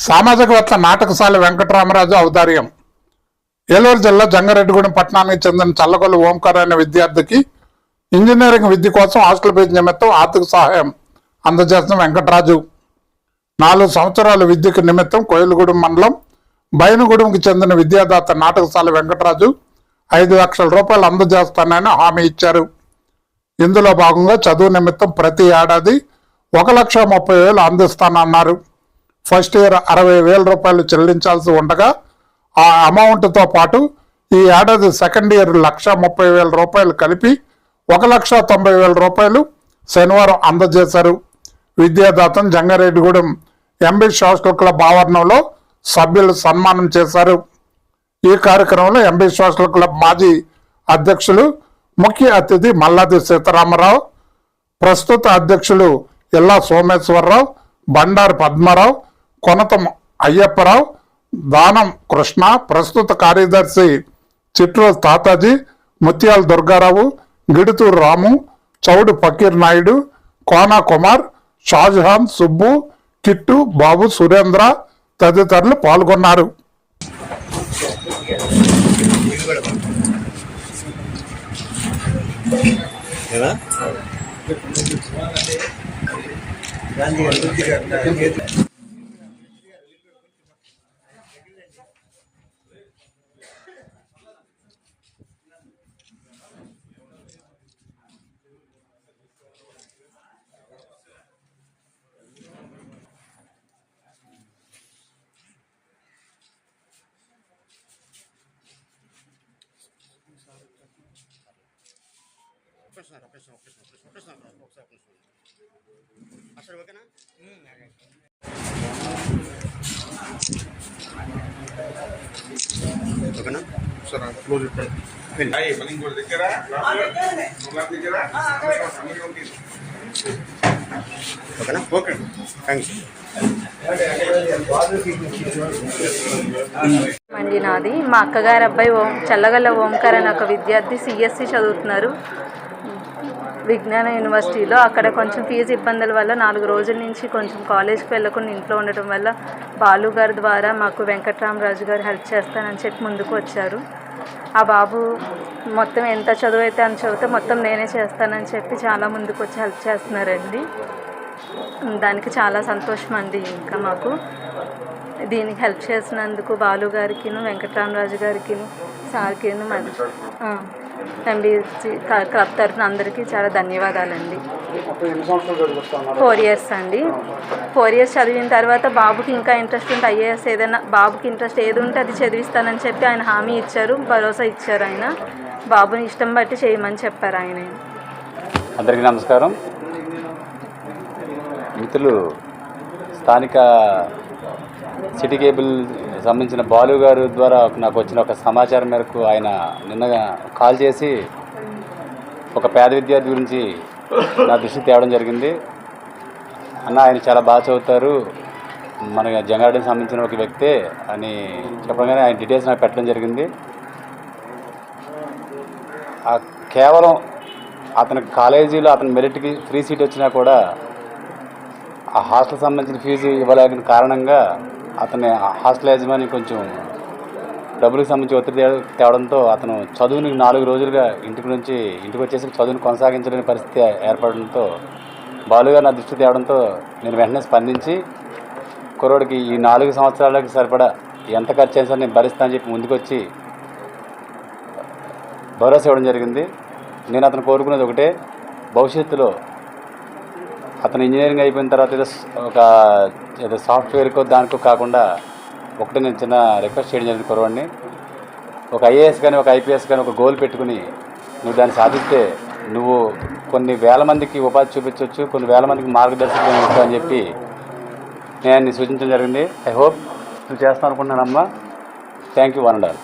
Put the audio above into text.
సామాజికవేత్త నాటకశాల వెంకటరామరాజు ఔదార్యం. ఏలూరు జిల్లా జంగారెడ్డిగూడెం పట్టణానికి చెందిన చల్లకొల్లు ఓంకార్ అనే విద్యార్థికి ఇంజనీరింగ్ విద్య కోసం హాస్టల్ ఫీజు నిమిత్తం ఆర్థిక సహాయం అందజేస్తున్న వెంకటరాజు 4 సంవత్సరాల విద్యకు నిమిత్తం కోయిలగూడెం మండలం బైనగూడెంకి చెందిన విద్యాదాత నాటకశాల వెంకటరాజు 5 లక్షల రూపాయలు అందజేస్తానని హామీ ఇచ్చారు. ఇందులో భాగంగా చదువు నిమిత్తం ప్రతి ఏడాది 1,30,000 అందిస్తానన్నారు. ఫస్ట్ ఇయర్ 60,000 రూపాయలు చెల్లించాల్సి ఉండగా ఆ అమౌంట్తో పాటు ఈ ఏడాది సెకండ్ ఇయర్ 1,30,000 రూపాయలు కలిపి 1,90,000 రూపాయలు శనివారం అందజేశారు. విద్యాదాతను జంగారెడ్డిగూడెం ఎంబీ సోషల్ క్లబ్ ఆవరణంలో సభ్యులు సన్మానం చేశారు. ఈ కార్యక్రమంలో ఎంబీ సోషల్ క్లబ్ మాజీ అధ్యక్షులు ముఖ్య అతిథి మల్లాది సీతారామరావు, ప్రస్తుత అధ్యక్షులు ఇల్లా సోమేశ్వరరావు, బండారు పద్మారావు, కొనతం అయ్యప్పరావు, దానం కృష్ణ, ప్రస్తుత కార్యదర్శి చిట్రోజు తాతాజీ, ముత్యాల దుర్గారావు, గిడుతూరు రాము, చౌడు ఫకీర్ నాయుడు, కోనా కుమార్, షాజహాన్, సుబ్బు, కిట్టు, బాబు, సురేంద్ర తదితరులు పాల్గొన్నారు. ఓకేనా సార్ క్లోజ్ ఓకేనా ఓకే థ్యాంక్స్. అండి నాది మా అక్కగారి అబ్బాయి చల్లగల్ల ఓంకార్ అనే ఒక విద్యార్థి సిఎస్సి చదువుతున్నారు విజ్ఞాన యూనివర్సిటీలో. అక్కడ కొంచెం ఫీజు ఇబ్బందుల వల్ల 4 రోజుల నుంచి కొంచెం కాలేజ్కి వెళ్ళకుండా ఇంట్లో ఉండటం వల్ల బాలు గారి ద్వారా మాకు వెంకటరామరాజు గారు హెల్ప్ చేస్తానని చెప్పి ముందుకు వచ్చారు. ఆ బాబు మొత్తం ఎంత చదువు అయితే అని చదివితే మొత్తం నేనే చేస్తానని చెప్పి చాలా ముందుకు వచ్చి హెల్ప్ చేస్తున్నారండి. దానికి చాలా సంతోషం అండి. ఇంకా మాకు దీనికి హెల్ప్ చేసినందుకు బాలు గారికి, వెంకటరామరాజు గారికి, సార్కి, ఎంబీసీ క్లబ్ తరఫున అందరికీ చాలా ధన్యవాదాలండి. 4 ఇయర్స్ అండి. 4 ఇయర్స్ చదివిన తర్వాత బాబుకి ఇంకా ఇంట్రెస్ట్ ఉంటే ఐఏఎస్ ఏదైనా బాబుకి ఇంట్రెస్ట్ ఏది ఉంటే అది చదివిస్తానని చెప్పి ఆయన హామీ ఇచ్చారు, భరోసా ఇచ్చారు. ఆయన బాబుని ఇష్టం బట్టి చేయమని చెప్పారు ఆయన. అందరికీ నమస్కారం. మిత్రులు, స్థానిక సిటీ కేబుల్ సంబంధించిన బాలు గారు ద్వారా నాకు వచ్చిన ఒక సమాచారం మేరకు ఆయన నిన్న కాల్ చేసి ఒక పేద విద్యార్థి గురించి నా దృష్టికి తేవడం జరిగింది. అన్న, ఆయన చాలా బాగా చదువుతారు, మన జంగారెడ్డికి సంబంధించిన ఒక వ్యక్తే అని చెప్పగానే ఆయన డీటెయిల్స్ నాకు పెట్టడం జరిగింది. కేవలం అతని కాలేజీలో అతని మెరిట్కి ఫ్రీ సీట్ వచ్చినా కూడా ఆ హాస్టల్ సంబంధించిన ఫీజు ఇవ్వలేని కారణంగా అతని హాస్టల్ యజమాని కొంచెం డబ్బులకు సంబంధించి ఒత్తిడి తేవడంతో అతను చదువుని 4 రోజులుగా ఇంటికి వచ్చేసి చదువుని కొనసాగించలేని పరిస్థితి ఏర్పడడంతో బాలుగా నా దృష్టి తేవడంతో నేను వెంటనే స్పందించి కుర్రోడికి ఈ 4 సంవత్సరాలకు సరిపడా ఎంత ఖర్చు అయినా సరే నేను భరిస్తానని చెప్పి ముందుకొచ్చి భరోసా ఇవ్వడం జరిగింది. నేను అతను కోరుకునేది ఒకటే, భవిష్యత్తులో అతను ఇంజనీరింగ్ అయిపోయిన తర్వాత ఏదో సాఫ్ట్వేర్కో దానికో కాకుండా ఒకటి నేను చిన్న రిక్వెస్ట్ చేయడం జరిగింది కుర్రవాడిని, ఒక ఐఏఎస్ కానీ ఒక ఐపీఎస్ కానీ ఒక గోల్ పెట్టుకుని నువ్వు దాన్ని సాధిస్తే నువ్వు కొన్ని వేల మందికి ఉపాధి చూపించవచ్చు, కొన్ని వేల మందికి మార్గదర్శకం ఇస్తావు అని చెప్పి నేను సూచించడం జరిగింది. ఐ హోప్ నువ్వు చేస్తాను అనుకుంటున్నానమ్మా. Thank you one and all.